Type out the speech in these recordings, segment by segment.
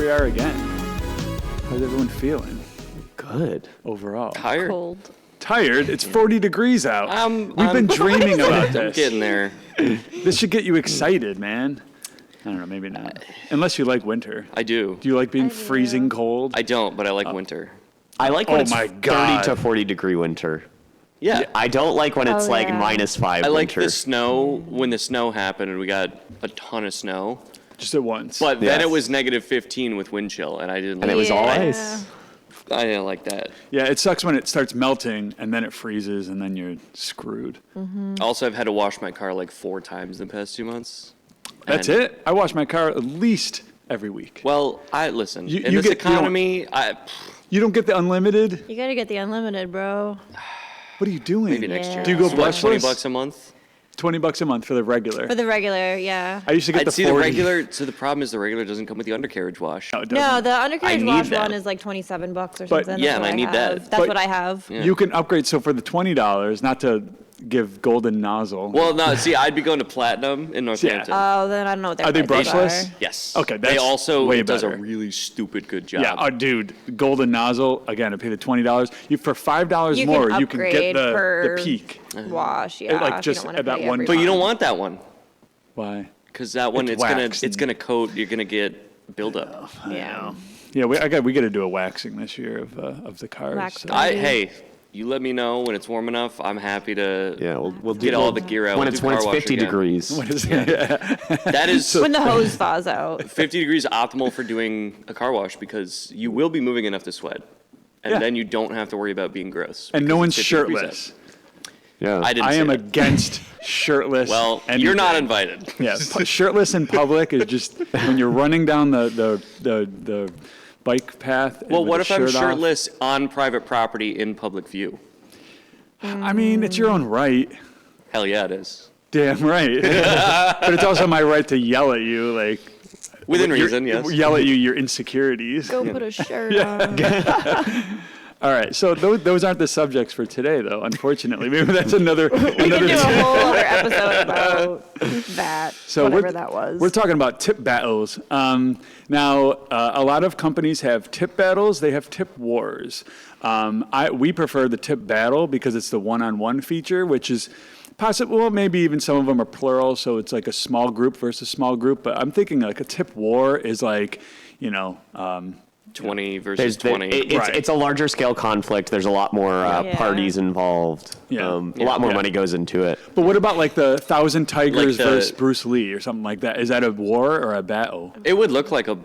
we are again. How's everyone feeling? Good. Overall. Tired. Cold. Tired? It's 40 degrees out. We've been dreaming about this. I'm getting there. This should get you excited, man. I don't know, maybe not. Unless you like winter. I do. Do you like being freezing cold? I don't, but I like winter. I like when it's my 30 God. to 40 degree winter. Yeah. I don't like when it's like yeah. -5 I like winter. the snow when the snow happened and we got a ton of snow. Just at once. But then Yes. it was -15 with wind chill, and I didn't. And it was all Yeah. ice. I didn't like that. Yeah, it sucks when it starts melting and then it freezes and then you're screwed. Also, I've had to wash my car like 4 times in the past 2 months. That's And- it? I wash my car at least every week. Well, listen. You- In you this get- you don't- economy, You don't get the unlimited? You gotta get the unlimited, bro. What are you doing? maybe next year. Do you go It's what, brushless? $20 a month? $20 a month for the regular. For the regular, yeah. I used to get I'd the see 40. the regular. So the problem is the regular doesn't come with the undercarriage wash. No, it No, doesn't. the undercarriage need wash that. one is like $27 or But- something. Yeah, That's and what I need have. that. That's But- what I have. Yeah. You can upgrade. So for the $20, not to give golden nozzle. Well, no, see, I'd be going to Platinum in Northampton. Oh, then I don't know what their Are they prices brushless? are. Yes. Okay, They that's also way does a better. really stupid good job. Yeah, oh, dude, golden nozzle. Again, I pay the $20. You for $5 You more, can you can get upgrade the per peak. wash, yeah. like if you just don't wanna at that pay one- every But you don't month. want that one Why? because that one It's it's gonna waxed it's gonna coat. You're gonna get buildup. Yeah. Yeah, we got to do a waxing this year of the cars. Wax so. guard. Hey, you let me know when it's warm enough. I'm happy to Yeah, we'll get all the gear out. when We'll it's do when car it's wash 50 again. degrees. What is That is When the hose thaws out. 50 degrees optimal for doing a car wash because you will be moving enough to sweat, and Yeah. then you don't have to worry about being gross. And no because one's it's 50 degrees shirtless. Yeah. I didn't. I say am that. against shirtless. Well, anything. you're not invited. Yeah, shirtless in public is just when you're running down the bike path. Well, with what a if I'm shirt off. shirtless on private property in public view? I mean, it's your own right. Hell yeah, it is. Damn right. But it's also my right to yell at you, like Within your- reason, yes. Yell at you your insecurities. Go put a shirt on. All right, so those aren't the subjects for today, though. Unfortunately, maybe that's another. We can do a whole other episode about that, So whatever that was. We're talking about tip battles. Now, a lot of companies have tip battles. They have tip wars. We prefer the tip battle because it's the one-on-one feature, which is possible. Well, maybe even some of them are plural, so it's like a small group versus small group. But I'm thinking like a tip war is like, 20 versus There's 20. Right. it's a larger scale conflict. There's a lot more Yeah. parties involved. Yeah. A lot more Yeah. money goes into it. But what about like the 1,000 Tigers Like the- versus Bruce Lee or something like that? Is that a war or a battle? It would look like a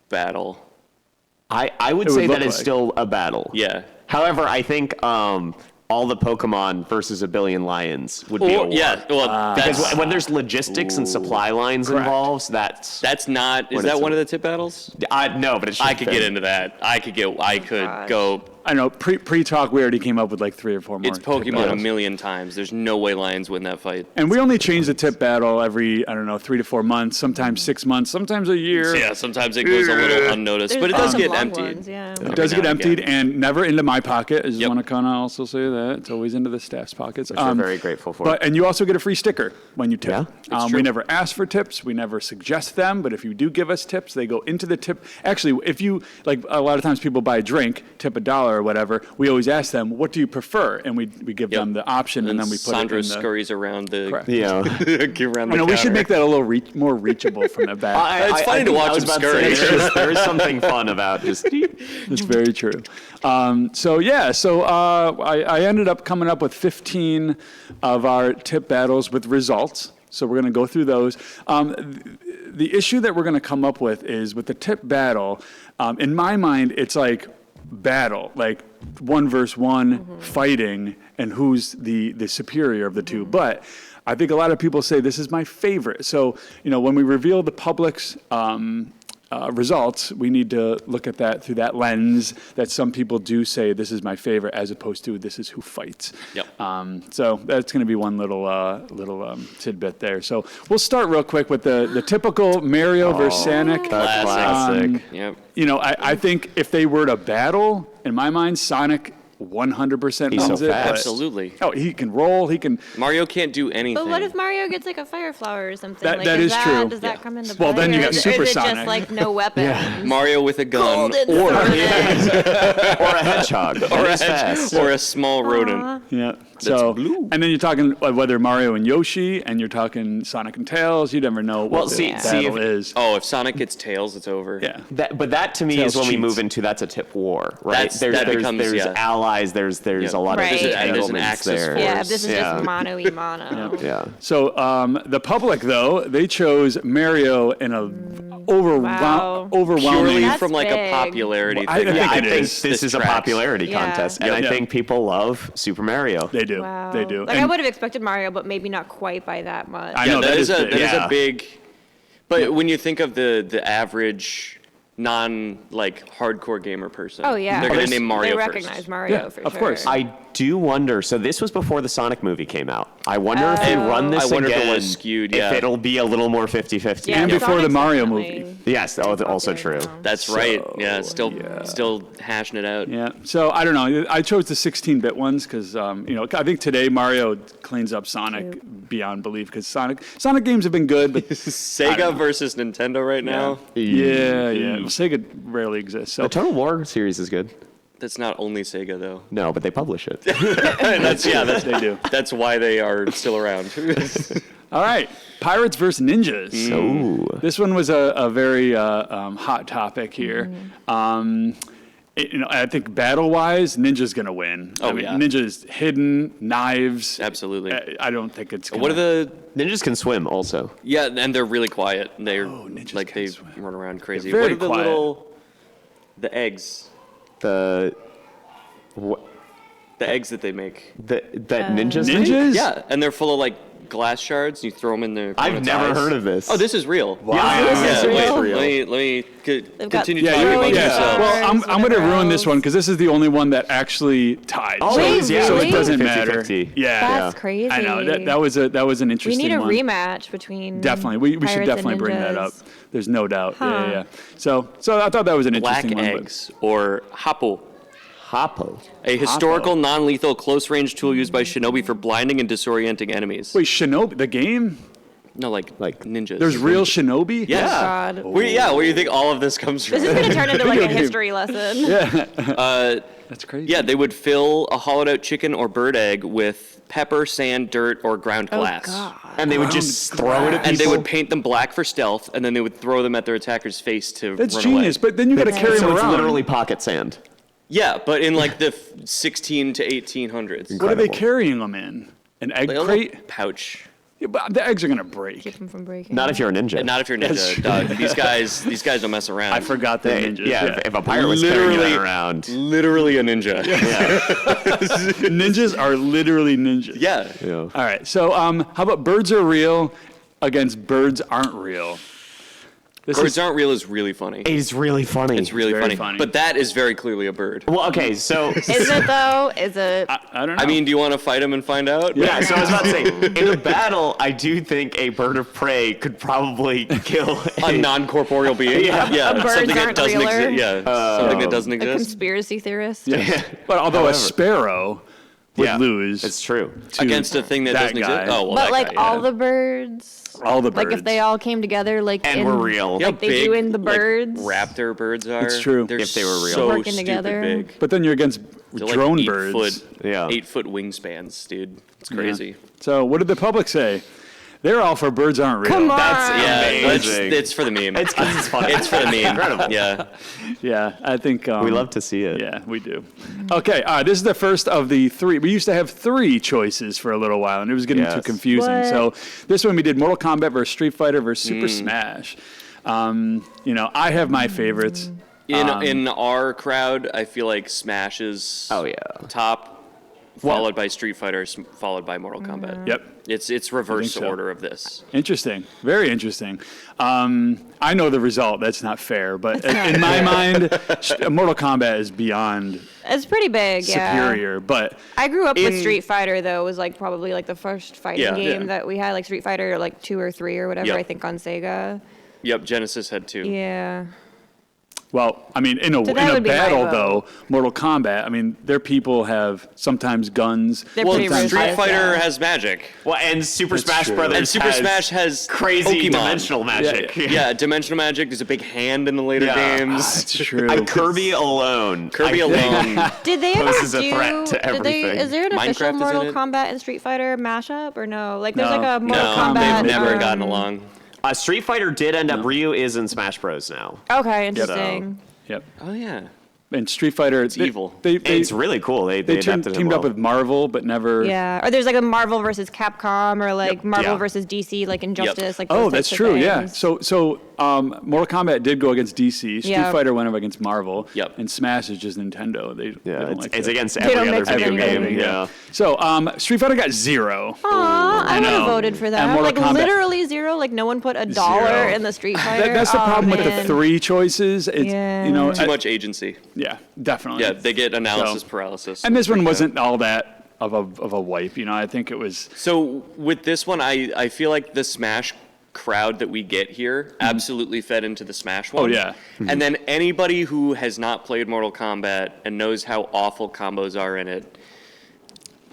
battle. I would It say would that look it's like. still a battle. Yeah. However, I think all the Pokemon versus a billion lions would be a war. Yeah. Well, Because that's when there's logistics and supply lines Correct. involved, that's not. Is when that it's one a- of the tip battles? no, but it should I could fit. get into that. I could gosh. go. I know pre-talk we already came up with like 3 or 4 more. It's tip Pokemon a battles. million times. There's no way lions win that fight. And we only change the tip battle every, 3 to 4 months, sometimes 6 months, sometimes a year. Yeah, sometimes it goes a little unnoticed, There's but it does some get long emptied. ones, yeah. It does Every get now and emptied again. and never into my pocket. I just Yep. want to kind of also say that. It's always into the staff's pockets. Which we're very grateful for. And you also get a free sticker when you tip. Yeah, it's We true. never ask for tips. We never suggest them. But if you do give us tips, they go into the tip. Actually, if you, like a lot of times people buy a drink, tip $1 or whatever, we always ask them, what do you prefer? And we give Yep. them the option and then we put Sandro it in the... scurries around the. Correct. Yeah. around the We should counter. make that a little more reachable from the back. It's funny to think watch I was him about to say, scurry. there is something fun about just. That's very true. I ended up coming up with 15 of our tip battles with results. So we're going to go through those. The issue that we're going to come up with is with the tip battle, in my mind, it's like battle, like 1 versus 1 fighting and who's the superior of the two. But I think a lot of people say this is my favorite. So, when we reveal the public's results, we need to look at that through that lens that some people do say this is my favorite as opposed to this is who fights. Yep. So that's going to be one little tidbit there. So we'll start real quick with the typical Mario versus Sonic. Classic. Classic. Yep. I think if they were to battle, in my mind, Sonic 100% He's so wins it. fast. but- Absolutely. Oh, he can roll. He can. Mario can't do anything. But what if Mario gets like a fire flower or something? That- like, that does is true. Does that come into Well, play? then you Or got is it- or is it Supersonic. just like no weapons? Mario with a gun Golden or sword. Or a hedgehog. That is fast. or a small rodent. Yeah. So, blue. and then you're talking whether Mario and Yoshi, and you're talking Sonic and Tails. You never know what Well, the see, battle is. Oh, if Sonic gets tails, it's over. Yeah. But that to me Tails is when we cheats. move into that's a tip war, right? That's- that becomes, there's yeah. allies, there's a lot Right. of There's an entanglements Axis there. force. Yeah, if this is Yeah. just mono-y-mono. Yeah. So the public, though, they chose Mario in a Wow. overwhelming. Purely That's from like a big. popularity Well, I thing. think I it think is. this is a tracks. popularity Yeah. contest, and Yeah. I Yeah. think people love Super Mario. They do. Wow. They do. Like I And would have expected Mario, but maybe not quite by that much. I know, that is big. that is Yeah. a big. But when you think of the average non like hardcore gamer person, Oh yeah, they're gonna They- name Mario They first. recognize Mario Yeah, for of sure. course. I do wonder. So this was before the Sonic movie came out. I wonder if they run this I wonder if it again. was skewed, If yeah. it'll be a little more 50-50. And before the Sonic's Mario definitely movie. Yes, also true. popular now. That's right. Yeah, still hashing it out. Yeah. So I don't know. I chose the 16-bit ones because I think today Mario cleans up Sonic beyond belief because Sonic games have been good, but Sega versus Nintendo right now. yeah. Well, Sega rarely exists. So The Total War series is good. That's not only Sega though. No, but they publish it. That's they do. That's why they are still around. All right, Pirates versus Ninjas. Ooh. This one was a very hot topic here. I think battle-wise, Ninja's gonna win. Oh, I mean, yeah. Ninja's hidden knives. Absolutely. I don't think it's. Gonna, What are the? Ninjas can swim also. Yeah, and they're really quiet. They're ninjas like can they swim. run around crazy. They're very What are the quiet. the eggs? The what? The eggs that they make. That ninjas make? Ninjas? Yeah, and they're full of like glass shards. You throw them in their. I've never heard of this. Oh, this is real. Wow. This is Wait, real. let me got continue Yeah, talking you're, about yeah. yourself. Well, I'm going to whatever ruin this else. one because this is the only one that actually tied. Oh, so, it is, yeah. so it Really? doesn't matter. 50-50. Yeah, That's crazy. I know that was an We interesting need a one. rematch between. Definitely, we should Pirates and definitely bring that up. Ninjas. There's no doubt. Huh. Yeah. So I thought that was an Black interesting one. but- eggs or happo. Hoppo. A historical, non-lethal, close-range tool used by shinobi for blinding and disorienting enemies. Wait, Shinobi, the game? No, like ninjas. There's real Shinobi? Yeah. God. Where do you think all of this comes from? This is going to turn into like a Video game. history lesson. That's crazy. Yeah, they would fill a hollowed-out chicken or bird egg with pepper, sand, dirt, or ground glass. God. And they would just throw it at people. And they would paint them black for stealth, and then they would throw them at their attacker's face to That's run genius, away. but then you got to carry so them it's around. literally pocket sand. Yeah, but in like the 16 to 1800s. What are they Incredible. carrying them in? An egg Like a crate? little pouch. Yeah, but the eggs are going to break. Keep them from breaking. Not if you're a ninja. Not if you're ninja, dog. These guys don't mess around. I forgot the Hey, ninjas. yeah, if a pirate was carrying that around. Literally a ninja. Ninjas are literally ninjas. Yeah. Yeah. All right. So how about birds are real against birds aren't real? This Birds aren't real is really funny. It's really funny. It's really very funny. funny. But that is very clearly a bird. Well, okay, so Is it though? Is it? I don't know. I mean, do you want to fight him and find out? yeah, so I was about to say, in a battle, I do think a bird of prey could probably kill A non-corporeal being. Yeah. Birds something that aren't doesn't realer? exist. Yeah, something that doesn't A exist. conspiracy theorist? Yes. But although However. a sparrow would Yeah, lose It's true. to Against a thing that that doesn't guy. exist. Oh, well, But that like guy, all yeah. the birds. all the birds. Like if they all came together, like And in, were real. Yeah, like they do in the like, birds. raptor birds are. It's true. They're If they were real. so Working stupid together. big. But then you're against They're like drone 8 birds. foot, Yeah. 8-foot wingspans, dude. It's crazy. So what did the public say? They're all for birds aren't real. Come on. That's Yeah, amazing. it's for the meme. It's because it's funny. It's for the meme. Incredible. Yeah. Yeah, I think We love to see it. Yeah, we do. Okay, this is the first of the 3. We used to have 3 choices for a little while, and it was getting too Yes. confusing. What? So this one we did Mortal Kombat versus Street Fighter versus Super Smash. I have my favorites. In our crowd, I feel like Smash is Oh, yeah. top, followed by Street Fighter, followed by Mortal Kombat. Yep. It's reverse so. order of this. Interesting. Very interesting. I know the result. That's not fair, but in my mind, Mortal Kombat is beyond It's pretty big, yeah. superior. But I grew up with In- Street Fighter though. It was like probably like the first fighting Yeah. game Yeah. that we had, like Street Fighter like 2 or 3 or whatever. Yep. I think on Sega. Yep, Genesis had 2. Yeah. Well, I mean, in a that would be my battle, vote. though, Mortal Kombat, I mean, their people have sometimes guns. They're Well, pretty Street ruthless, Fighter yeah. has magic. Well, and Super That's Smash true. Brothers And Super Smash has crazy Pokemon. dimensional magic. Yeah, dimensional magic. There's a big hand in the later Yeah. games. That's true. Kirby alone. Kirby I think, alone. Did they ever poses a do? threat to everything. Is there an Minecraft official is in Mortal it? Kombat and Street Fighter mashup or no? Like there's No. like a Mortal No, Kombat. they've never um, gotten along. Street Fighter did end up. Ryu is in Smash Bros. Now. Okay, interesting. Yep. Oh yeah. And Street Fighter, it's evil. It's really cool. They adapted it teamed well. up with Marvel, but never. Yeah, or there's like a Marvel versus Capcom, or like Marvel Yeah. versus DC, like Injustice. Like those Oh, types that's of true. Yeah. things. So Mortal Kombat did go against DC. Street Yeah. Fighter went up against Marvel. Yep. And Smash is just Nintendo. They Yeah, don't it's, like it's to- against They every don't other mix video everything. game. Yeah. So Street Fighter got 0. Aw, I would have know. voted for And that. Mortal Like Kombat- literally 0. Like no one put $1 in the Street Fighter. That's the Oh, problem with the man. 3 choices. It's, Yeah. you know, Too much agency. Yeah, definitely. Yeah, they get analysis So- paralysis. And this one wasn't all that of a wipe. You know, I think it was. So with this one, I feel like the Smash crowd that we get here absolutely fed into the Smash one. Oh, yeah. And then anybody who has not played Mortal Kombat and knows how awful combos are in it,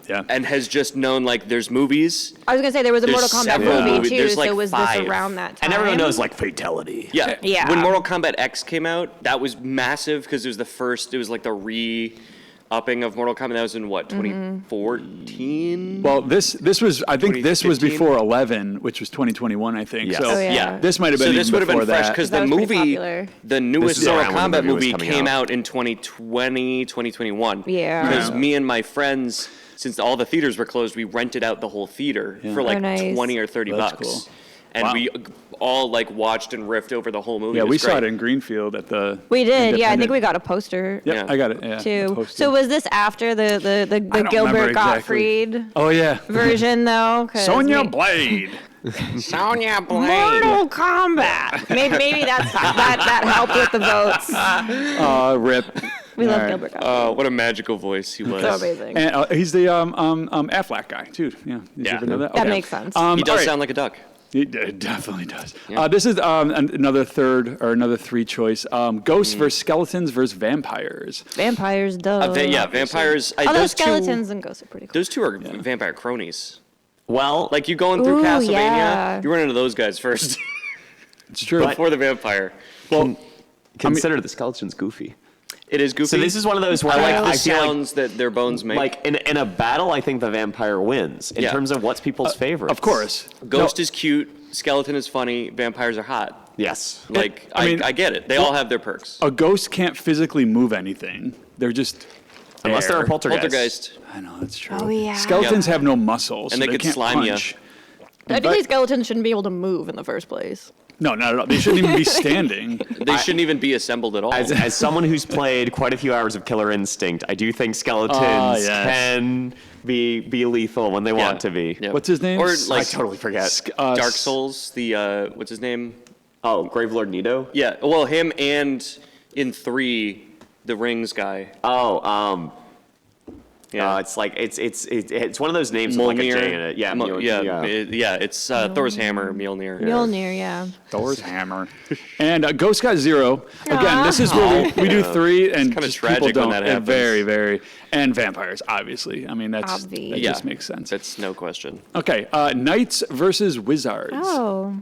Yeah. and has just known like there's movies. I was gonna say there was a There's Mortal Kombat several movie movies. too. There's, So like, was 5. this around that time? And everyone knows like fatality. Yeah. Yeah. When Mortal Kombat X came out, that was massive because it was the first. It was like the re-upping of Mortal Kombat. That was in what 2014. Well, this was I think this was 2015? before 11, which was 2021, I think. Yes. So Oh, yeah. Yeah, this might have been So this even would have been before fresh that. because That the was pretty movie, popular. the newest is Mortal around when the Kombat movie was movie coming came out. out in 2020, 2021. Yeah. Because Yeah. me and my friends, since all the theaters were closed, we rented out the whole theater for like Oh, nice. 20 or 30 That's bucks. cool. And Wow. we all like watched and riffed over the whole movie. Yeah, was we saw great. it in Greenfield at the. We did. Yeah, I think Independent- we got a poster. Yep, Yeah. I got it. Yeah. Too. posted. So was this after the I don't remember Gilbert exactly. Gottfried Oh yeah. version though? 'Cause Sonya we- Blade. Sonya Blade. Mortal Kombat. Maybe that helped with the votes. Rip. We love All right. Gilbert Gottfried. What a magical voice he was. So amazing. And he's the Affleck guy too. Yeah. Did you Yeah. ever know that? That Okay. makes sense. He all does right. sound like a duck. It definitely does. Yeah. This is another 3 choice. Ghosts versus skeletons versus vampires. Vampires, duh. Vampires. Although those skeletons and ghosts are pretty cool. Those two are vampire cronies. Well, Like you going through Ooh, Castlevania, yeah. you run into those guys first It's true. before the vampire. Well, consider the skeleton's goofy. It is goofy. So this is one of those where I like the I feel like sounds that their bones make. like in a battle, I think the vampire wins in Yeah. terms of what's people's favorites. of course. Ghost is cute, skeleton is funny, vampires are hot. Yes. Like I mean- I get it. They all have their perks. A ghost can't physically move anything. They're just Unless they're a air. poltergeist. Poltergeist. I know that's true. Oh, yeah. Skeletons Yep. have no muscles, And so they could can't slime ya. punch. Technically, skeletons shouldn't be able to move in the first place. No, not at all. They shouldn't even be standing. They shouldn't even be assembled at all. As someone who's played quite a few hours of Killer Instinct, I do think skeletons yes. can be lethal when they want to be. Yeah. What's his name? Or I like totally forget. Dark Souls, the what's his name? Oh, Gravelord Nito? Yeah, well him and in 3, the Rings guy. Oh, Yeah. it's like it's one of those names with like a J in it. Yeah, Yeah, it's Thor's hammer, Mjolnir. Mjolnir, yeah. Thor's hammer. And Ghost got 0. Again, this is where we do 3, and kinda just tragic people when don't. that happens. Very, very. And vampires, obviously. I mean, that Obvi. Yeah. just makes sense. That's no question. Okay, knights versus wizards. Oh.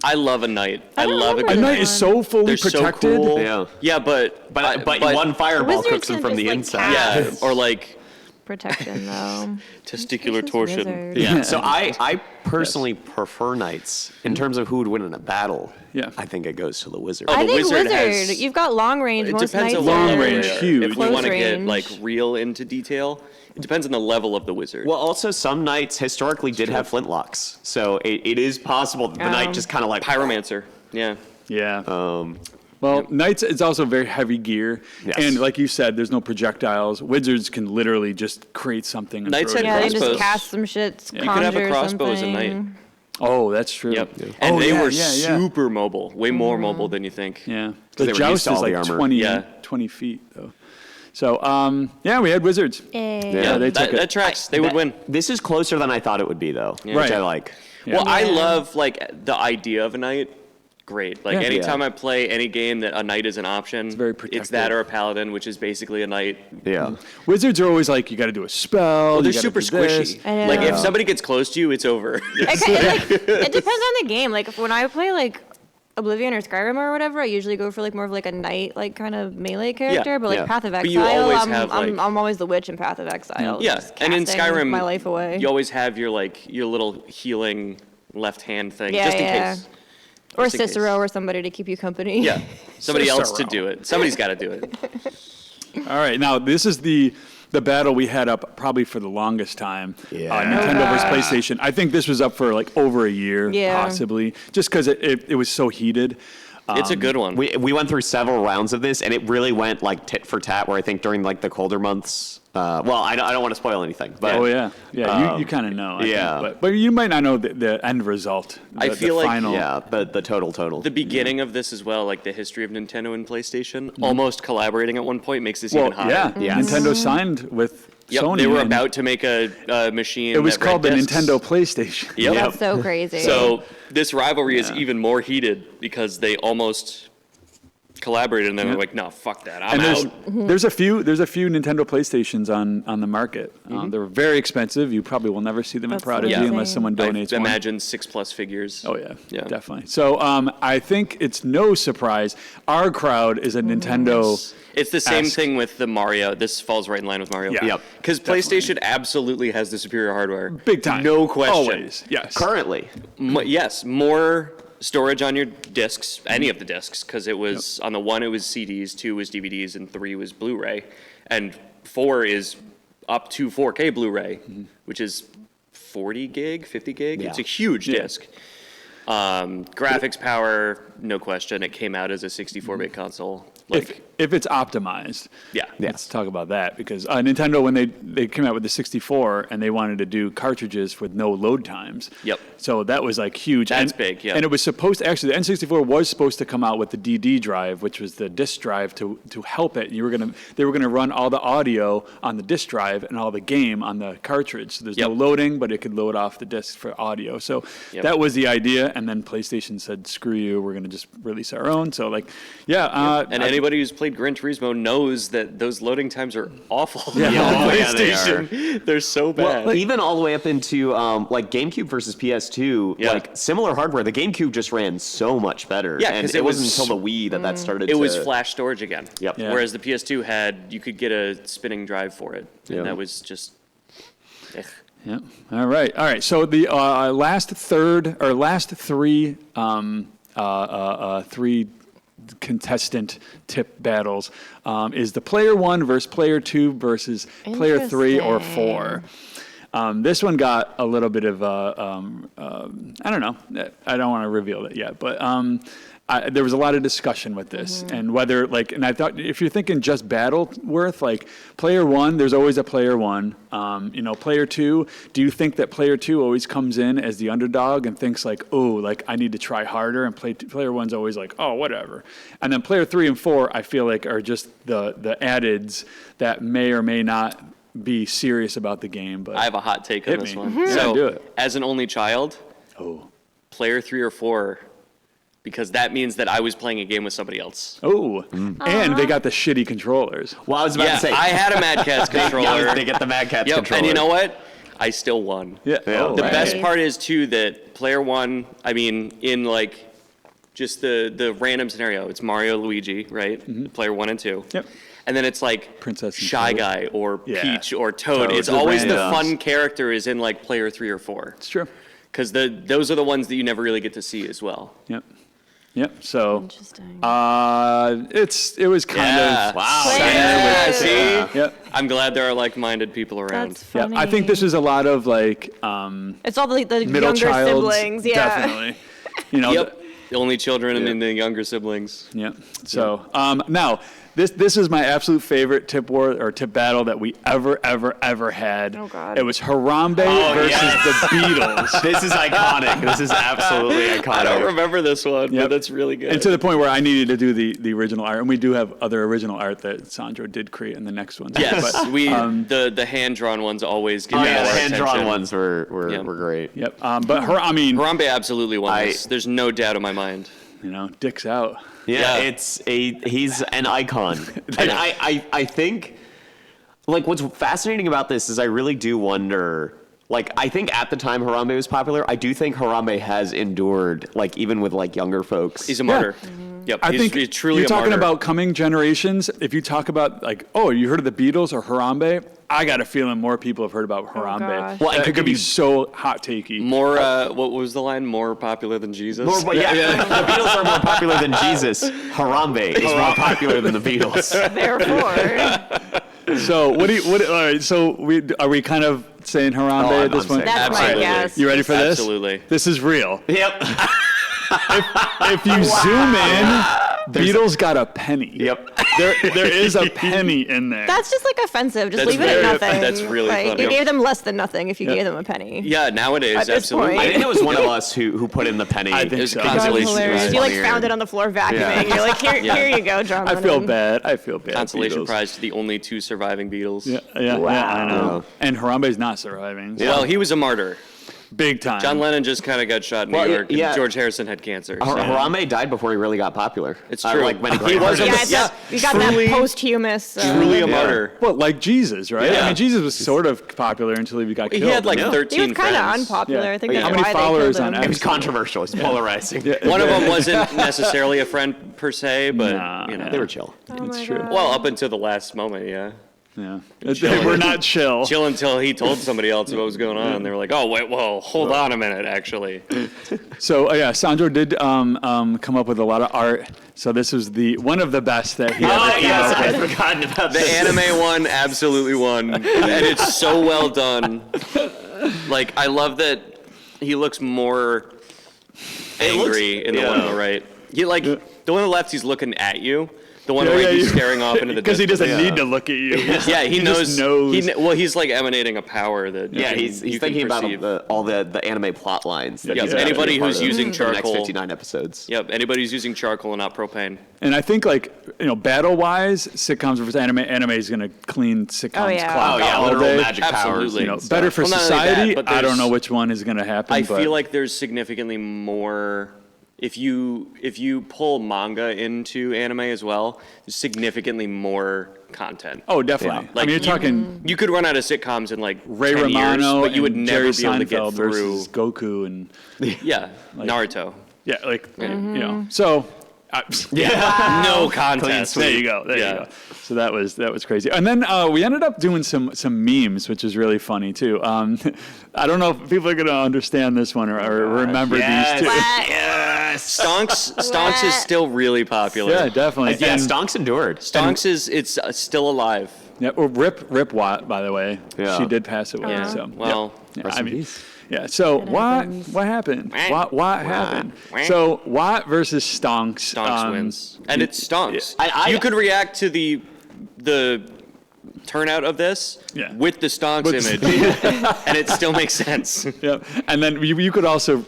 I love a knight. I don't love a remember A good that knight knight. is so fully They're so protected. cool. Yeah. Yeah, but But one fireball Wizards cooks them can from just, the like, inside. Yeah, or like Protection, though. testicular This is torsion. wizard. Yeah. So I personally prefer knights in terms of who would win in a battle. Yeah. I think it goes to the wizard. Oh, I the think wizard wizard. has- You've got long range. It Most depends knights on Long what are- range, huge. If we Close want to get range. like real into detail, it depends on the level of the wizard. Well, also some knights historically did have flintlocks, so it is possible that the knight just kind of like Pyromancer. Yeah. Yeah. Well, knights, it's also very heavy gear. Yes. And like you said, there's no projectiles. Wizards can literally just create something. And Knights throw it had Yeah, at they you. just Crossbows. cast some shit. You could have a conjure crossbow as a something. knight. Oh, that's true. Yep. And Oh, they yeah, were yeah, yeah. super mobile, way more mobile than you think. Yeah. they The were used joust to is all the like armor. 20, Yeah. 20 feet, though. So, yeah, we had wizards. Yay. Yeah, they took it. that tracks. They would win. This is closer than I thought it would be, though, which Right. I like. Yeah. Well, I Yeah. love like the idea of a knight great. Like Yeah. anytime I play any game that a knight is an option, it's very that protective. or a paladin, which is basically a knight. Yeah. Wizards are always like, you got to do a spell. Well, they're you gotta super do this. squishy. I know. Like if somebody gets close to you, it's over. It depends on the game. Like when I play like Oblivion or Skyrim or whatever, I usually go for like more of like a knight, like kind of melee character. But like Yeah. Path of But you Exile, always I'm, have, I'm, like- I'm always the witch in Path of Exile. Yeah, just and in casting Skyrim, my life away. you always have your little healing left hand thing, Yeah, just in yeah. case. Or just in case. Cicero or somebody to keep you company. Yeah, somebody else to Cicero. do it. Somebody's got to do it. All right, now this is the battle we had up probably for the longest time. Yeah. Nintendo versus PlayStation. I think this was up for like over a year, Yeah. possibly, just because it was so heated. It's a good one. We went through several rounds of this, and it really went like tit for tat. Where I think during like the colder months, well, I don't want to spoil anything, but Oh yeah. You kind of know. I yeah. think, but you might not know the end result. I feel the like- final. yeah, the total. The beginning of this as well, like the history of Nintendo and PlayStation, almost collaborating at one point makes this Well, even hotter. yeah. Yes. Nintendo signed with Yep, Sony. they were and about to make a machine. It was that read called the discs. Nintendo PlayStation. Yep. That's so crazy. So this rivalry is even more heated because they almost collaborated and then they're like, no, fuck that, I'm And out. there's a few PlayStations on the market. They're very expensive. You probably will never see them That's at Prodigy amazing. unless someone donates I one. imagine 6+ figures. Oh yeah, Yeah. definitely. So I think it's no surprise our crowd is a Nintendo. It's the same Ask. thing with the Mario. This falls right in line with Mario. Yeah. Yep. Because PlayStation absolutely has the superior hardware. Big time. No question. Always. Yes. currently. Yes, more storage on your discs, any of the discs, because it was on the 1 it was CDs, 2 was DVDs, and 3 was Blu-ray, and 4 is up to 4K Blu-ray, which is 40 gig, 50 gig. Yeah. It's a huge Yeah. disc. Graphics power, no question. It came out as a 64-bit console. If it's optimized. Yeah. Let's talk about that because Nintendo, when they came out with the 64 and they wanted to do cartridges with no load times. Yep. So that was like huge. That's big, yeah. And it was supposed to, actually, the N64 was supposed to come out with the DD drive, which was the disk drive to help it. They were gonna run all the audio on the disk drive and all the game on the cartridge. So there's no Yep. loading, but it could load off the disc for audio. So Yep. that was the idea. And then PlayStation said, screw you, we're gonna just release our own. So like, yeah. And anybody who's played Gran Turismo knows that those loading times are awful. Yeah. on Oh, yeah, they PlayStation. They're so bad. Well, even all the way up into like GameCube versus PS2, Yeah. like similar hardware. The GameCube just ran so much better. Yeah, and 'cause it it wasn't was- until the Wii that started. It to, was flash storage again. Yep. Yeah. Whereas the PS2 you could get a spinning drive for it. And Yeah. that was just, Yeah. All right. So the last three three contestant tip battles is the player 1 versus player 2 versus player 3 or 4. This one got a little bit of I don't know. I don't want to reveal it yet, but there was a lot of discussion with this and whether and I thought if you're thinking just battle worth, like player 1, there's always a player 1. Player 2, do you think that player 2 always comes in as the underdog and thinks like, oh, like I need to try harder, and player 1's always like, oh, whatever. And then player 3 and 4, I feel like are just the add-ins that may or may not be serious about the game. But I have a hot take on Hit this me. one. Yeah, So, do it. as an only child, player 3 or 4, because that means that I was playing a game with somebody else. And they got the shitty controllers. Well, I was about Yeah, to say. I had a Mad Catz controller. They get the Mad Catz Yep, controller. and you know what? I still won. Yeah. Yeah. Oh, The right. best part is too that player 1, I mean, in like just the random scenario, it's Mario, Luigi, right? Player 1 and 2. Yep. And then it's like Princess and Shy Toad. Guy or Yeah. Peach or Toad. Toad. It's The always the randoms. fun character is in like player 3 or 4. It's true. Because those are the ones that you never really get to see as well. Yep. So Interesting. it was kind of Wow. Player Yeah, two. see? Yep. I'm glad there are like-minded people around. That's Yeah, funny. I think this is a lot of like It's all the middle younger child siblings. Yeah. definitely. Yep. The only children and then the younger siblings. Yep. So now this is my absolute favorite tip war or tip battle that we ever had. Oh, God. It was Harambe versus the Beatles. This is iconic. This is absolutely iconic. I don't remember this one, Yep. but that's really good. And to the point where I needed to do the original art, and we do have other original art that Sandro did create in the next one. Yes, But, the hand-drawn ones always give Oh me yeah, the more hand-drawn attention. ones were Yeah. great. Yep. But I mean, Harambe absolutely won I- this. There's no doubt in my mind. dicks out. Yeah, he's an icon. And I think, like, what's fascinating about this is I really do wonder, like, I think at the time Harambe was popular, I do think Harambe has endured, like, even with, like, younger folks. He's a martyr. Yep, I think he's truly you're a talking martyr. about coming generations. If you talk about, like, oh, you heard of the Beatles or Harambe? I got a feeling more people have heard about Harambe. gosh. Well, It could be so hot takey. More, what was the line? More popular than Jesus? The Beatles are more popular than Jesus. Harambe is more popular than the Beatles. Therefore, So all right, so are we kind of saying Harambe Oh, at this I'm point? saying that's my Absolutely. guess. You ready for this? Absolutely. This is real. Yep. If you zoom in, Beatles got a penny. Yep. There is a penny in there. That's just like offensive. Just That's leave it at very- nothing. that's really like, funny. You gave them less than nothing if you gave them a penny. Yeah, nowadays, At this absolutely. point. I think it was one of us who put in the penny. I think It was so. That was consolation hilarious. prize. You like Funnier. found it on the floor vacuuming. Yeah. You're like, here you go, John. I feel Lennon. bad. I feel bad. Consolation Beatles. prize to the only 2 surviving Beatles. Yeah, I know. Wow. And Harambe's not surviving. So Well, he was a martyr. big time. John Lennon just kind of got shot in Well, New York, yeah. and George Harrison had cancer. so- Harambe died before he really got popular. It's true. Like many He great was a- artists. Yeah, Yeah, you got truly- that posthumous. Truly a Yeah. martyr. Well, like Jesus, right? Yeah. I mean, Jesus was sort of popular until he got He killed. had like Yeah. 13 He was kind of friends. unpopular. Yeah. I think Yeah. that's How many why followers they on killed him. It was controversial. It's polarizing. Yeah. One of them wasn't necessarily a friend per se, but Nah, you know. They were chill. Oh It's my true. God. Well, up until the last moment, yeah. Yeah. They were not chill. Chill until he told somebody else what was going on. And they were like, oh, wait, well, hold on a minute, actually. So yeah, Sandro did come up with a lot of art. So this was one of the best that he ever Oh, came yes, up I'd with. forgotten about The this. anime one absolutely won. And it's so well done. Like, I love that he looks more angry in the one on the right. The one on the left, he's looking at you. The one on the right, he's staring off into the Because he distance. doesn't need to look at you. Yeah, he just knows. knows. Well, he's like emanating a power that Yeah, he's thinking about all the anime plot lines. That Yeah, he's anybody actually a part who's of using for the next charcoal. 59 episodes. Yep, anybody who's using charcoal and not propane. And I think battle-wise, sitcoms versus anime is going to clean sitcoms Oh, yeah. clock Oh yeah, all literal day. magic powers. Absolutely. and stuff. Better for Well, not only society. that, but I don't there's- know which one is going to happen. I but feel like there's significantly more. If you pull manga into anime as well, there's significantly more content. Oh, definitely. Yeah. I mean, you're talking You could run out of sitcoms in like Ray 10 Romano, years, but you would and never Jerry be able to Seinfeld get through. versus Goku and Yeah, Naruto. yeah, So No contest. there you go. There Yeah. you go. So that was crazy. And then we ended up doing some memes, which is really funny too. I don't know if people are going to understand this one or remember Yes. these two. Yes. Stonks is still really popular. Yeah, definitely. Yeah, And- Stonks endured. Stonks it's still alive. Yeah, well, Rip Watt, by the way. Yeah. She did pass away. Yeah. So, Well, yeah, Rest I in mean, peace. yeah. So happens. what happened? What happened? Wah. So Watt versus Stonks. Stonks wins, and it's Stonks. I- you could react to the turnout of this Yeah. with the Stonks With- image, and it still makes sense. Yeah, and then you could also,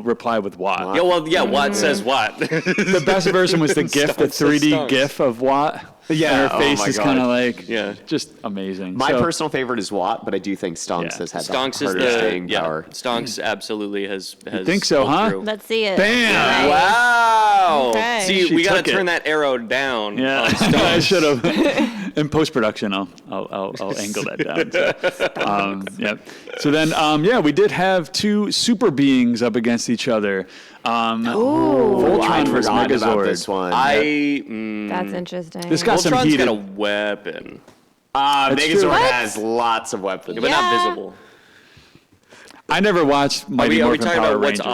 reply with Watt. Yeah, well, yeah. Watt says what? The best version was the GIF, the Stonks says 3D Stonks. GIF of Watt. Yeah, and her oh face my is God. kind of like Yeah. just amazing. My So- personal favorite is Watt, but I do think Stonks Yeah. has had Stonks the is hardest the staying yeah. power. Stonks absolutely has think so, pulled huh? through. Let's see it. Bam! Nice. Wow. Okay. See, She we got to took it. turn that arrow down. Yeah, on I Stonks. should have. In post production, I'll angle that down. So, yeah. So then, we did have two super beings up against each other. Oh, I Voltron versus forgot about Megazord. this one. That's interesting. This got some Voltron's heated. got a weapon, That's true. Megazord What? has lots of weapons. but Yeah. not visible. I never watched Are Mighty we Morphin talking Power about what's Rangers.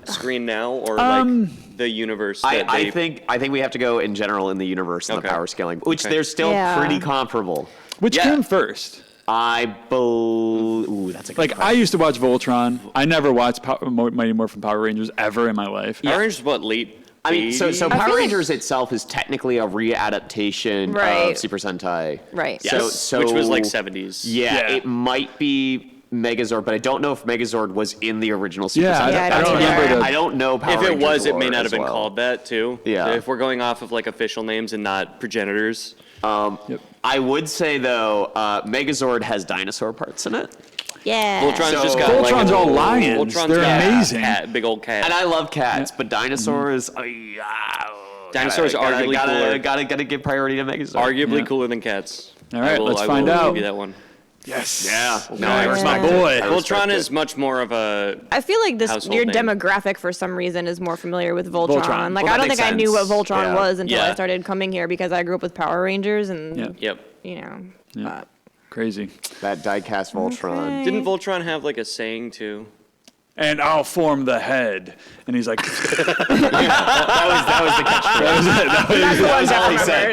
on screen now, or like the universe? That I think we have to go in general in the universe and Okay. the power scaling, which Okay. they're still Yeah. pretty comparable. Which Yeah. came first? I believe. Ooh, that's a good Like I used to watch Voltron. I never watched Mighty Morphin Power Rangers ever in my life. Power Rangers, what, late? I mean, so 80s? I Power feel like- Rangers itself is technically a readaptation Right. of Super Sentai. Right. Yes, so- which was like 70s. Yeah, Yeah. it might be Megazord, but I don't know if Megazord was in the original Super Yeah, Sentai. Yeah, I I don't don't remember either. the. I don't know Power If it Rangers was, it may lore not have as been well. called that too. Yeah. If we're going off of like official names and not progenitors. I would say though, Megazord has dinosaur parts in it. Yeah. Voltron's So- just got Voltron's like all lions. Voltron's They're got a amazing. big old cat. And I love cats, but dinosaurs. Dinosaurs arguably cooler. Gotta give priority to Megazord. Arguably cooler than cats. All right, let's I find will out. give you that one. Yes. Yeah. No, Nice. I respect My boy. it. I respect Voltron it. is much more of a. I feel like Household your name. demographic for some reason is more familiar with Voltron. Voltron. Like Well, I that don't think makes I knew what sense. Voltron Yeah. was until I Yeah. started coming here because I grew up with Power Rangers and Yeah. Yep. you know. Yeah. Crazy. That diecast Voltron. Didn't Voltron have like a saying too? And I'll form the head. And he's like, That was the catchphrase. That's the one was all he Jeff said.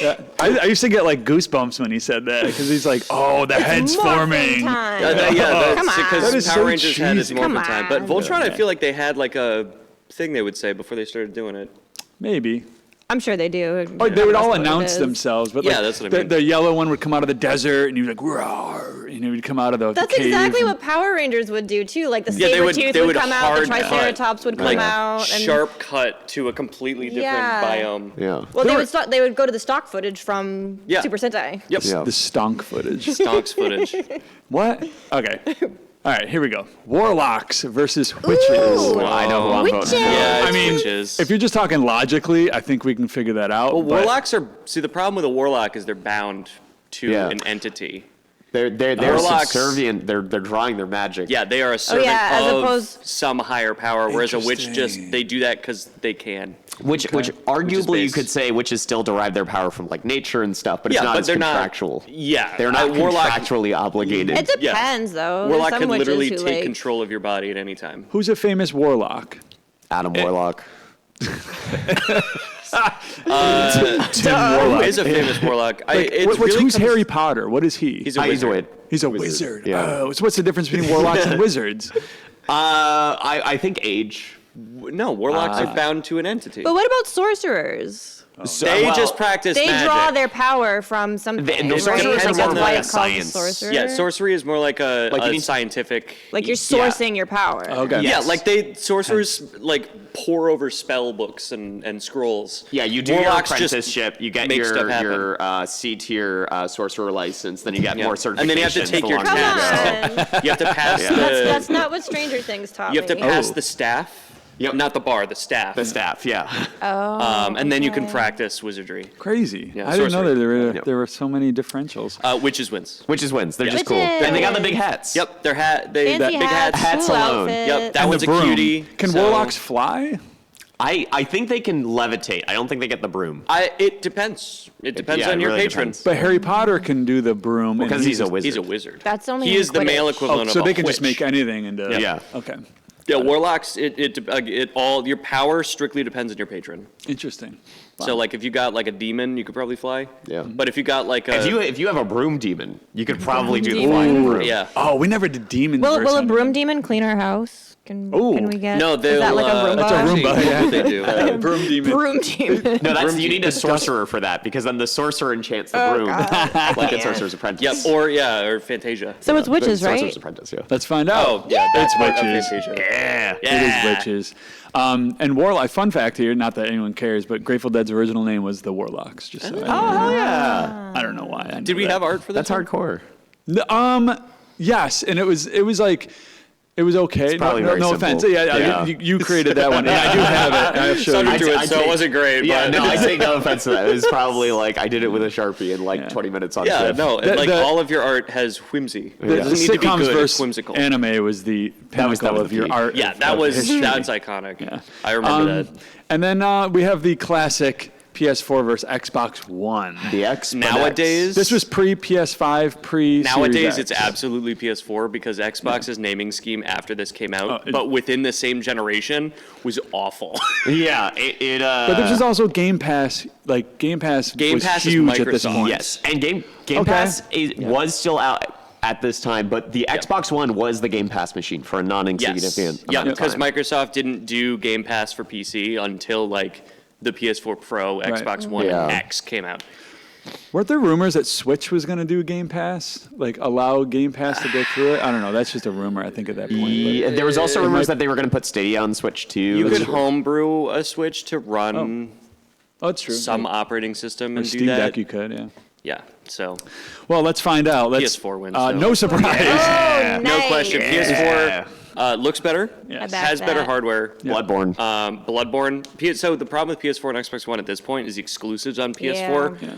remembers. I used to get like goosebumps when he said that because he's like, oh, the head's Morphin' forming. time. Yeah, Come that's on. because That is Power so Rangers had its cheesy. Morphin Come time. But on. Voltron, I feel like they had like a thing they would say before they started doing it. Maybe. I'm sure they do. Oh, they would all That's what it announce is. themselves, but Yeah, like that's what I mean. the yellow one would come out of the desert, and he would like, roar, and he would come out of the That's cave. exactly what Power Rangers would do too. Like the Yeah, they would- Sabertooth they would would come out, the hard cut. Triceratops would come Like out, and sharp cut to a completely different Yeah. biome. Yeah. well, There they would go to the stock footage from Yeah. Super Sentai. Yep. Yeah. The stonk footage. Stonks footage. What? Okay. All right, here we go. Warlocks versus witches. Ooh. I know who I'm Witches. voting for. Yeah, it's I mean, witches. if you're just talking logically, I think we can figure that out. Well, but- warlocks are. See, the problem with a warlock is they're bound to Yeah. an entity. They're Warlocks- subservient. They're drawing their magic. Yeah, they are a servant yeah, as of opposed- some higher power, whereas a witch Interesting. they do that because they can. Which arguably you based- could say witches still derive their power from like nature and stuff, but it's Yeah, not but as they're not- contractual. Yeah, They're not warlock- contractually obligated. It depends though. There's Warlock some could witches literally who, take like, control of your body at any time. Who's a famous warlock? Adam Warlock. Tim Warlock. Who is a famous warlock? Who's Harry Potter? What is he? He's a He's a wizard. wit. He's a wizard. Yeah. Oh, so what's the difference between warlocks and wizards? I think age. No, warlocks are bound to an entity. But what about sorcerers? So, They well, just practice They magic. draw their power from something. The right? sorcerers are Like, more that's like why a it's called science. sorcerer. Yeah, sorcery is more like a Like, you mean- scientific. Like you're sourcing your power. Okay. Yeah, Yes. like sorcerers like pore over spell books and scrolls. Yeah, you do Warlocks your just apprenticeship, you get make stuff happen. your C-tier sorcerer license, then you get Yeah. more certifications. And then you have to take the your longer you test. go. Come on. You have to pass That's the. not what Stranger Things taught You have to me. pass the staff. Yep. Not the bar, the staff. The staff, yeah. And then you can practice wizardry. Crazy. Yeah, I didn't know that sorcery. there were so many differentials. Witches wins. Witches wins. They're just cool. Witches. And they got the big hats. Yep, their hat. Fancy That big hats. Hats cool alone. outfit. Yep, that And one's the a broom. cutie. Can so- warlocks fly? I think they can levitate. I don't think they get the broom. It depends. It depends yeah, on it your really patron. depends. But Harry Potter can do the broom. and Because he's a just- wizard. He's a wizard. That's only He in is the male Quidditch. equivalent so of they a can just witch. make anything into. Yeah. Okay. Yeah, warlocks. It all your power strictly depends on your patron. Interesting. So like if you got like a demon, you could probably fly. Yeah. But if you got like a If you have a broom demon, you could probably do the Demon. flying broom. yeah. Oh, we never did demons. Will versus a broom anything. demon clean our house? Can Ooh. we get? No, is they'll. that like a Roomba? That's a actually, Roomba, yeah. what they do. Broom demon. Broom demon. No, that's you need a sorcerer for that because then the sorcerer enchants the broom, God. like in Sorcerer's Apprentice. Yep. Or Fantasia. So it's witches, right? Sorcerer's Apprentice, yeah. Let's find out. Oh yeah, It's that's part of witches. Fantasia. Yeah. It is witches. And Warlock, fun fact here, not that anyone cares, but Grateful Dead's original name was the Warlocks. Just so Oh yeah. I don't know why. I Did know we that. have art for this? That's hardcore. Yes, and it was like. It was okay. probably no very no simple. offense. Yeah, Yeah. You created that one. Yeah, I do have it. I'll show Sandro you. drew it, so it wasn't great. Yeah, but no, I take no offense to that. It was probably like I did it with a Sharpie in like Yeah. 20 minutes on Yeah, shift. no, and like The- all of your art has whimsy. It The doesn't need to be sitcoms good, it's versus whimsical. anime was the pinnacle was of the your peak. art. Yeah, of- that of was history. that's iconic. Yeah. I remember that. And then we have the classic PS4 versus Xbox One. The X. but Nowadays, This was pre PS5, pre. nowadays Series it's X. absolutely PS4 because Xbox's naming scheme after this came out, Oh, but within the same generation was awful. X. Yeah, it But this is also Game Pass. Like Game Pass Game was Pass is huge at this Microsoft. point. yes, and Game Okay. Pass was still out at this time, but the Xbox One was the Game Pass machine for a non-insignificant Yeah, amount of because time. Microsoft didn't do Game Pass for PC until like the PS4 Pro, Xbox One, Yeah. and X came out. Weren't there rumors that Switch was going to do Game Pass? Like allow Game Pass to go through it? I don't know. That's just a rumor, I think, at that point. but- Yeah, there was also It rumors might- that they were going to put Stadia on Switch too. You could homebrew a Switch to run Oh, that's true. some operating system Or and do Steam that. Deck, you could, yeah. Yeah. So Well, let's find out. PS4 wins, though. No surprise. Oh, no nice. question. PS4 looks better. Yes. I bet Has better that. hardware. Bloodborne. Bloodborne. So the problem with PS4 and Xbox One at this point is the exclusives on PS4 Yeah.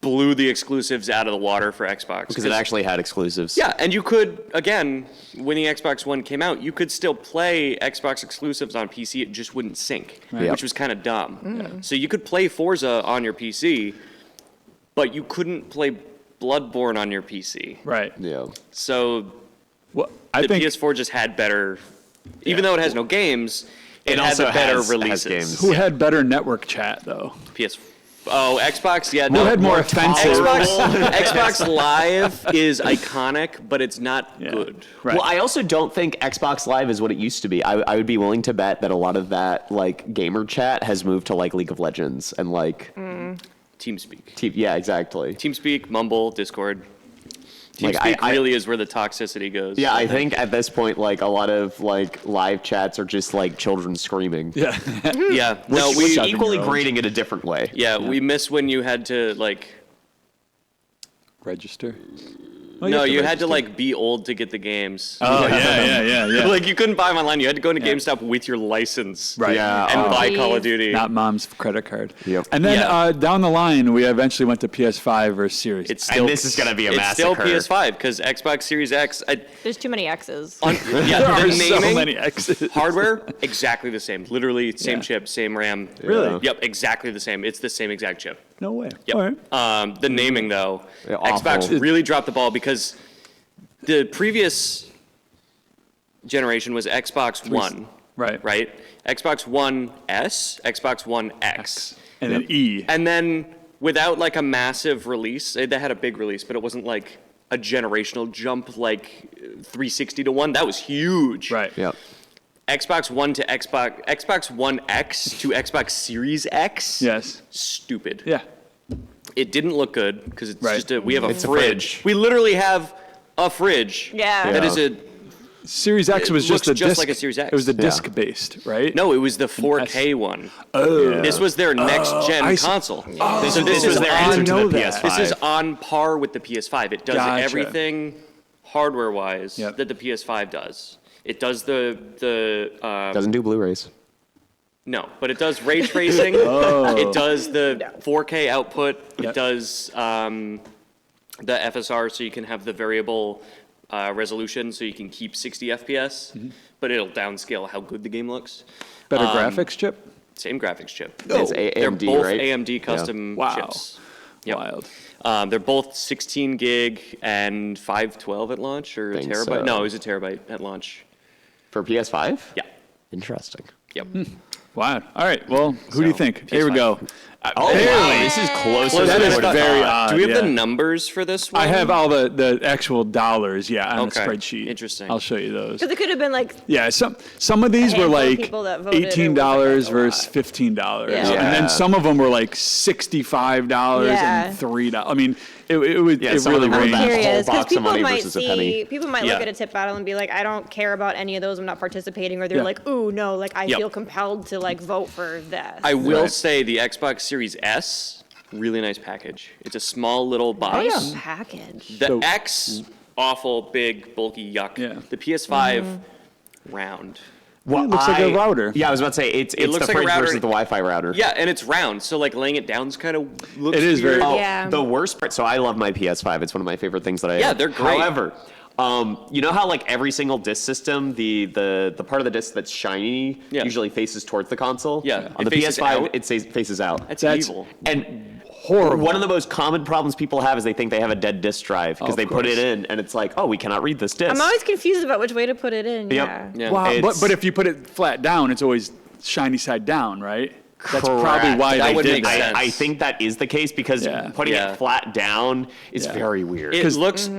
blew the exclusives out of the water for Xbox. Because it actually had exclusives. Yeah, and you could, again, when the Xbox One came out, you could still play Xbox exclusives on PC. It just wouldn't sync, Yep. which was kind of dumb. So you could play Forza on your PC, but you couldn't play Bloodborne on your PC. Right. Yeah. So Well, I the think PS4 just had better, even though it has no games, it had also the better has releases. games. who had better network chat though? Xbox, yeah, Who no. had more offensive? Xbox Live is iconic, but it's not Yeah. good. Right. Well, I also don't think Xbox Live is what it used to be. I would be willing to bet that a lot of that like gamer chat has moved to like League of Legends and like TeamSpeak. yeah, exactly. TeamSpeak, Mumble, Discord. Like, TeamSpeak I- really is where the toxicity goes. Yeah, I think at this point, like a lot of like live chats are just like children screaming. Yeah. Yeah. No, Which we is Seven-year-olds. equally grating in a different way. we miss when you had to like. Register. Oh, No, have you had to register. like be old to get the games. Oh yeah. Like you couldn't buy them online. You had to go into GameStop with your license. Right. Yeah. And buy Jeez. Call of Duty. Not mom's credit card. Yep. And then Yeah. down the line, we eventually went to PS5 or Series. It's And still this is gonna be a it's still massacre. PS5 because Xbox Series X. There's too many X's. Yeah, there the are so naming, many X's. hardware exactly the same. Literally same Yeah. chip, same RAM. Really? Yep, exactly the same. It's the same exact chip. No way. Yep. All right. The naming though, Yeah, awful. Xbox really dropped the ball because the previous generation was Xbox One, Right. right? Xbox One S, Xbox One X. And then E. And then without like a massive release, they had a big release, but it wasn't like a generational jump like 360 to 1. That was huge. Right. Yep. Xbox One to Xbox One X to Xbox Series X. Yes. Stupid. Yeah. It didn't look good because it's Right. just we have a It's a fridge. fridge. We literally have a fridge. Yeah. That Yeah. is a Series X It was just looks a just disc. like a Series X. It was the Yeah. disc based, right? no. It was the 4K one. Oh. This was their next gen I see. console. This, So this was their answer to know the that. PS5. This is on par with the PS5. It does Gotcha. everything hardware-wise Yep. that the PS5 does. It does the Doesn't do Blu-rays. no, but it does ray tracing. It does the 4K output. It Yep. does the FSR, so you can have the variable resolution, so you can keep 60 FPS, but it'll downscale how good the game looks. Better graphics chip. Same graphics chip. It's They're AMD, both right? AMD custom Wow. chips. Yep. Wild. They're both 16 gig and 512 at launch, or a Think terabyte. so. No, it was a terabyte at launch. For PS5? Yeah. Interesting. Yep. Wow. All right. Well, who do you So, think? Here we PS5. go. Oh, Barely. wow. This is closer Closer That than I is would have very thought. odd. Do we have yeah. the numbers for this one? I have all the actual dollars, on Okay. a spreadsheet. Interesting. I'll show you those. Because it could have been like Yeah, some of these were handful of like people that voted, it was $18 like a versus lot. $15, Yeah. and Yeah. then some of them were like $65 Yeah. and $3. I mean, it would Yeah, it some of really them were ranged. that whole curious because box of people money might versus a penny. see people might Yeah. look at a tip battle and be like, I don't care about any of those. I'm not participating, or they're Yeah. like, ooh no, like I Yep. feel compelled to like vote for this. I will Right. say the Xbox Series S, really nice package. It's a small little box. Nice package. The So- X, awful, big, bulky, yuck. Yeah. The PS5, round. Well, it looks like a router. Yeah, I was about to say, it's looks the like a fridge router. versus the Wi-Fi router. Yeah, and it's round, so like laying it down is kind of looks It is very- weird. Oh, Yeah. The worst part, so I love my PS5. It's one of my favorite things that I Yeah, have. they're great. However, you know how like every single disc system, the part of the disc that's shiny Yeah. usually faces towards the console? Yeah, On it the faces PS5, out? it faces out. That's That's- evil. And horrible. One of the most common problems people have is they think they have a dead disk drive because Of they put it course. in and it's like, oh, we cannot read this disk. I'm always confused about which way to put it in. Yep. Yeah. Yeah. Wow, It's- but if you put it flat down, it's always shiny side down, right? That's probably Correct. why That they would did make that. sense. I think that is the case because Yeah. putting Yeah. it flat down is Yeah. very weird. It looks Wait,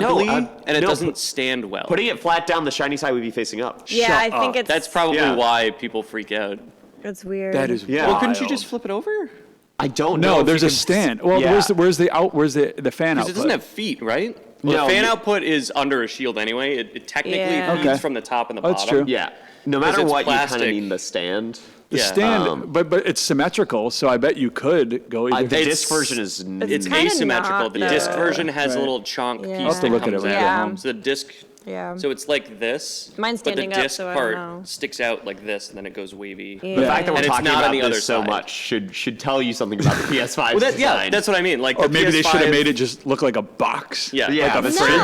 no, ugly, and and it no, doesn't stand well. Putting it flat down, the shiny side would be facing up. Yeah, Shut I think up. it's That's probably Yeah. why people freak out. It's weird. That is Yeah. Well, couldn't you wild. just flip it over? I don't know. No, if there's you a can- stand. Well, Yeah. where's the fan Because output? it doesn't have feet, right? Well, No, the fan you- output is under a shield anyway. It technically Yeah. feeds Okay. from the top and the That's bottom. true. Yeah. No 'Cause matter it's what, you kind plastic. of need the stand. The Yeah. stand, but it's symmetrical, so I bet you could go either. The It's- disc version is. It's kinda asymmetrical. not, The disc though. version has Right. a little chunk Yeah. piece I'll have to that look at it comes when I out. get Yeah. home. So the disc, Yeah. so it's like this. Mine's but standing the up, disc so I part don't know. sticks out like this, and then it goes wavy. Yeah. The fact that we're And it's talking not on about the other this so side. much should tell you something about the PS5 Well, design. that's what I mean. Like or the maybe they should have PS5 made it just look like a box. Yeah. Yeah, like a that's fridge. No.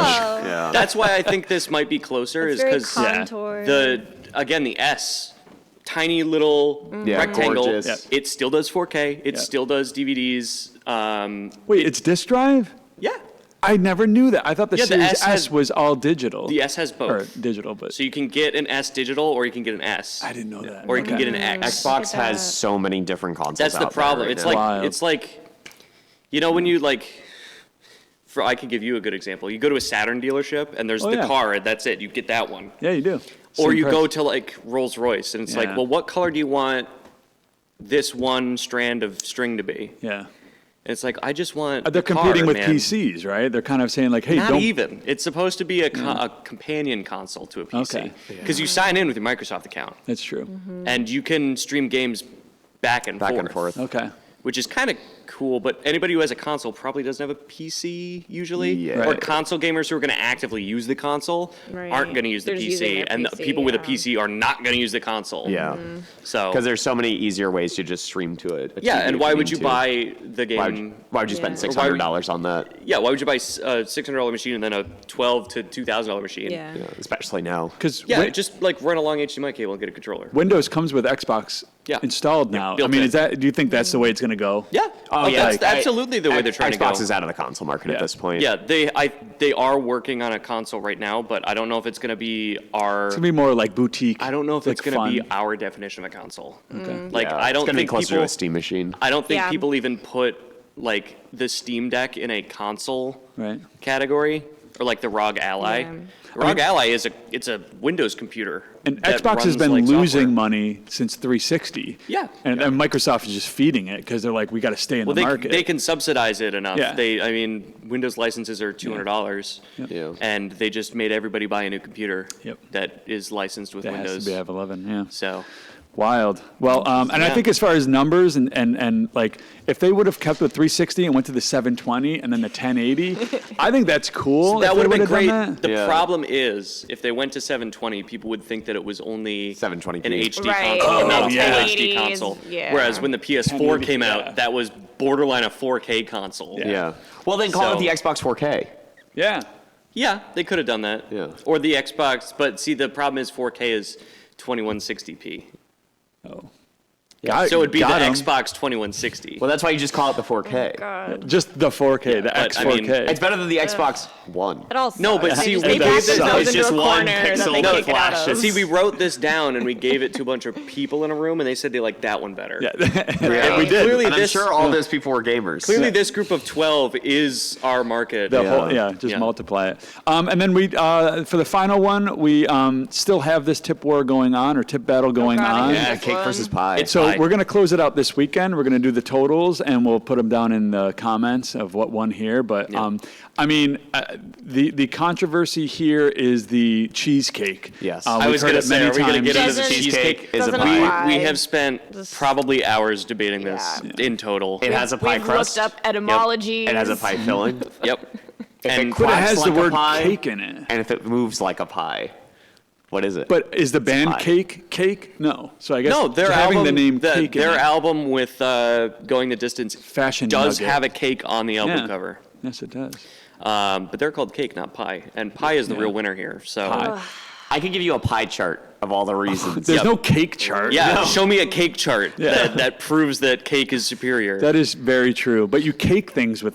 Yeah. That's why I think this might be closer, It's is very because contoured. the S, tiny little Yeah, rectangle. gorgeous. Yeah. It still does 4K. It Yeah. still does DVDs. Wait, it's disk drive? Yeah, I never knew that. I thought the Yeah, the Series S S has- was all digital. the S has or both. digital, but So you can get an S digital, or you can get an S. I didn't know that. Or you can Okay. get an X. Xbox Look at has that. so many different consoles. That's the out there problem. right It's now. like Wild. it's like, you know, when you like. I could give you a good example. You go to a Saturn dealership, and there's Oh, the yeah. car. That's it. You get that one. Yeah, you do. Or Same you price. go to like Rolls Royce, and it's Yeah. like, well, what color do you want this one strand of string to be? Yeah. And it's like, I just want. They're the car, competing with man. PCs, right? They're kind of saying like, hey, Not don't. even. It's supposed to be a companion console to a PC. Okay. Because you sign in with your Microsoft account, That's true. and you can stream games back and forth. Okay. Which is kind of cool, but anybody who has a console probably doesn't have a PC usually. Yeah. Or Right. console gamers who are going to actively use the console Right. aren't going to use the They're just using PC, their and the PC, people with a yeah. PC are not going to use the console. Yeah. So Because there's so many easier ways to just stream to it. yeah, and why would you buy the game? Why would you spend Yeah. Or $600 on that? Yeah, why would you buy a $600 machine and then a $12 to $2,000 machine? Yeah. Yeah, especially now. Because Yeah, just like run a long HDMI cable and get a controller. Windows comes with Xbox Yeah. installed now. I built mean, in. is that? Do you think that's the way it's going to go? Yeah. Oh, yeah. That's absolutely the way they're trying to go. Xbox is out of the console market Yeah. at this point. Yeah, they are working on a console right now, but I don't know if it's going to be our. It's going to be more like boutique. I don't know if like it's going to be fun. our definition of a console. Okay. Like Yeah, I don't it's gonna think be closer people. to a Steam machine. I don't think Yeah. people even put like the Steam Deck in a console Right. category, or like the ROG Ally. Yeah. The ROG Ally it's a Windows computer. And that Xbox has runs been like losing software. money since 360. Yeah. And Microsoft is just feeding it because they're like, we got to stay in Well, the market. they can subsidize it enough. Yeah. I mean, Windows licenses are $200, Yeah. and they just made everybody buy a new computer Yep. that is licensed with that Windows. has to be have 11. Yeah. So Wild. Well, and I Yeah. think as far as numbers and like if they would have kept the 360 and went to the 720 and then the 1080, I think that's cool. that if would they have been would've great. done that. The Yeah. problem is, if they went to 720, people would think that it was only 720p. an HD Right. console, not a full yeah. HD console. Yeah. Whereas when the PS4 1080, came yeah. out, that was borderline a 4K console. Yeah. Well, then call it So- the Xbox 4K. Yeah. Yeah, they could have done that. Yeah. Or the Xbox, but see, the problem is 4K is 2160p. Oh. So it would be the got 'em. Xbox 2160. Well, that's why you just call it the 4K. God. Just the 4K, the but, I X4K. mean, It's better than the Xbox One. It all No, but sucks. see, they we back gave it- themselves it's into just a one corner that pixel they that can't get out of. See, we wrote this down and we gave it to a bunch of people in a room, and they said they liked that one better. yeah. Yeah. we did. Clearly And I'm this- sure all those people were gamers. Clearly, this group of 12 is our market. The Yeah. whole, just Yeah. multiply it. And then we, for the final one, we still have this tip war going on or tip battle going God, I on. hate Yeah, this cake one. versus pie. It's So Pie. we're going to close it out this weekend. We're going to do the totals, and we'll put them down in the comments of what won here. But I mean, the controversy here is the cheesecake. Yes. I we've was heard going to it say, many are we going to get into times. the Doesn't- cheesecake? is a doesn't pie. apply. We have spent Just- probably hours debating this Yeah. in total. It has a pie We've crust. looked up etymologies. It has a pie filling. Yep. If And it But it quacks has like the a word pie, cake in it. and if it moves like a pie, what is it? But is the band pie. cake? No. So I guess No, their having album, the name cake in their it. album with Going the Distance Fashion does nugget. have a cake on the album Yeah. cover. Yes, it does. But they're called Cake, not Pie. And Pie is the real winner here. So Pie. I could give you a pie chart of all the reasons. There's Yep. no cake chart. yeah, No. show me a cake chart Yeah. that proves that cake is superior. That is very true. But you cake things with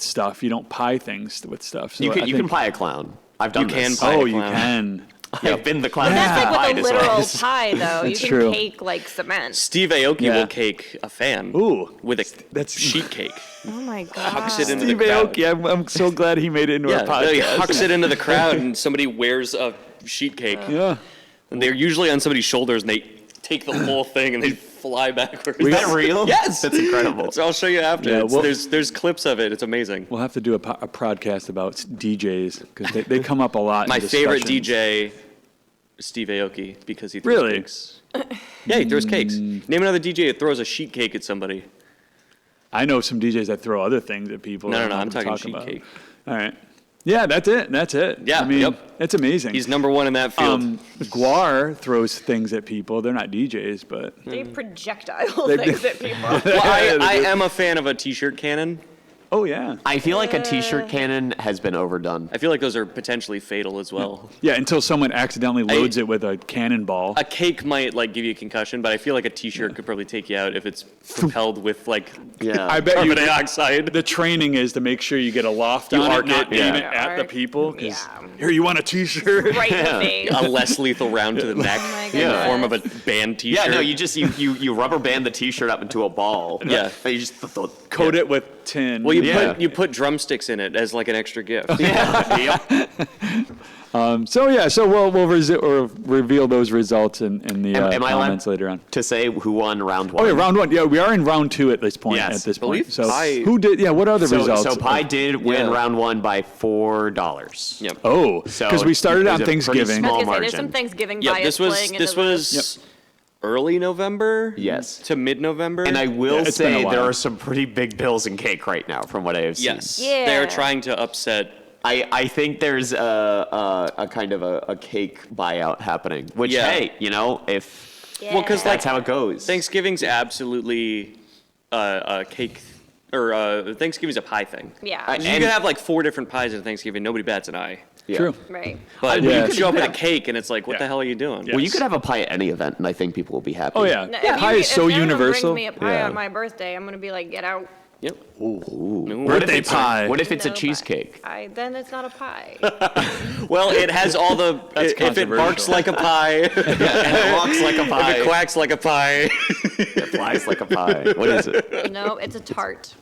stuff. You don't pie things with stuff. So You I can think- pie a clown. I've done You can this. pie Oh, a you clown. can. I've been the clown. Yeah. That's who's like pied with a as literal well. pie, though. You That's can true. cake like cement. Steve Aoki Yeah. will cake a fan Ooh. with a That's- sheet cake. Oh my god. Hucks it into Steve the crowd. Aoki, I'm so glad he made it into Yeah, our he podcast. hucks it into the crowd and somebody wears a sheet cake. Yeah. And they're usually on somebody's shoulders and they take the whole thing and they fly backwards. Is that real? Yes, That's incredible. So I'll show you after. Yeah, well- There's clips of it. It's amazing. We'll have to do a podcast about DJs because they come up a lot. My in favorite discussions. DJ, Steve Aoki, because he throws Really? cakes. Yeah, he throws cakes. Name another DJ that throws a sheet cake at somebody. I know some DJs that throw other things at people. No, I don't know I'm what I'm talking sheet about. cake. All right. Yeah, that's it. Yeah, I mean, yep. it's amazing. He's number one in that field. Guar throws things at people. They're not DJs, but They projectile things at people. Well, I am a fan of a t-shirt cannon. oh yeah, I feel like a t-shirt cannon has been overdone. I feel like those are potentially fatal as well. yeah. Until someone accidentally loads it with a cannonball. A cake might like give you a concussion, but I feel like a t-shirt could probably take you out if it's propelled with like Yeah. I bet you carbon dioxide. the training is to make sure you get a loft You on arc it, not it, aim yeah. it at the Arc. people. 'Cause, Yeah. Here, you want a T-shirt? Right in the face. A less lethal round to the neck my in the goodness. form of a band t-shirt. Yeah, no, you rubber band the t-shirt up into a ball. Yeah. And you just Coat it with tin. Well, Yeah. you put drumsticks in it as like an extra gift. Yeah. Yep. So we'll reveal those results in the Am I allowed comments later on. to say who won round one? Oh yeah, round one. Yeah, we are in round two at this point. Yes. At this Believe point. So Pi- who did? Yeah, what are the results? So Pi did win Yeah. round one by $4. Yep. Oh, So because we started it on was a pretty Thanksgiving. small I was gonna say, there's margin. some Thanksgiving Yeah, bias this was playing into this was early November. Yes. To mid-November. And I will Yeah, it's been a say there while. are some pretty big bills in cake right now from what I have seen. yes, Yeah. they're trying to upset. I think there's a kind of a cake buyout happening, which, Yeah. hey, if Well, 'cause, that's how it goes. Thanksgiving's absolutely a cake, or Thanksgiving's a pie thing. Yeah. You And- can have like 4 different pies at Thanksgiving. Nobody bats an eye. Yeah. True. Right. But Yeah. you could show up with a Yeah. cake, and it's like, what Yeah. the hell are you doing? Yeah. Well, you could have a pie at any event, and I think people will be happy. Oh yeah, No, pie is so if anyone universal. brings me a pie Yeah. on my birthday, I'm gonna be like, get out. Yep. What if Birthday it's pie. What if it's a No pie. cheesecake? Then it's not a pie. Well, it has all the. That's if it barks controversial. like a pie, And it walks like a if pie. it quacks like a pie. It flies like a pie. What is it? No, it's a tart.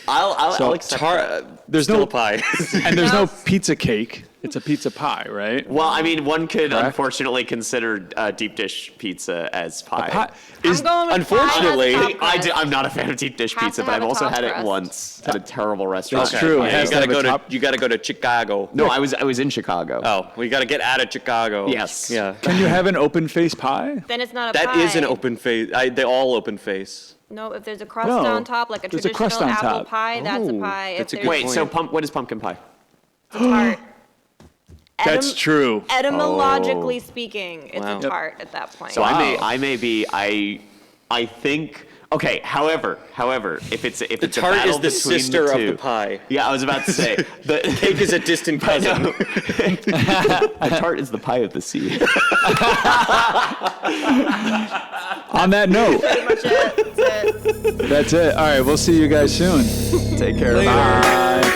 I'll accept that. There's Still no a pie. and there's no No. pizza cake. It's a pizza pie, right? Well, I mean, one could Correct. unfortunately consider deep dish pizza as pie. Pie I'm is going with unfortunately, pie has top crust. I'm not a fan of deep dish Has pizza, to but have I've a also top had it crust. once at a terrible restaurant. That's true. It Yeah, has to have a top- you gotta go to Chicago. No, I was in Chicago. Oh, we gotta get out of Chicago. Yes. Yeah. Can you have an open face pie? Then it's not a pie. That is an open face. They all open face. No, if there's a crust No, on top, like a there's a crust traditional on apple top. pie, that's a Oh, pie. If that's a there's good Wait, so point. what is pumpkin pie? a tart. That's true. Etymologically speaking, it's Wow. a tart at that point. So Wow. I may be I think okay. However, if it's The a tart battle is the between sister the of two, the pie. Yeah, I was about to say the Cake is a distant cousin. a tart is the pie of the sea. On that note, Pretty much it. That's it. that's it. All right, we'll see you guys soon. Take care. Bye.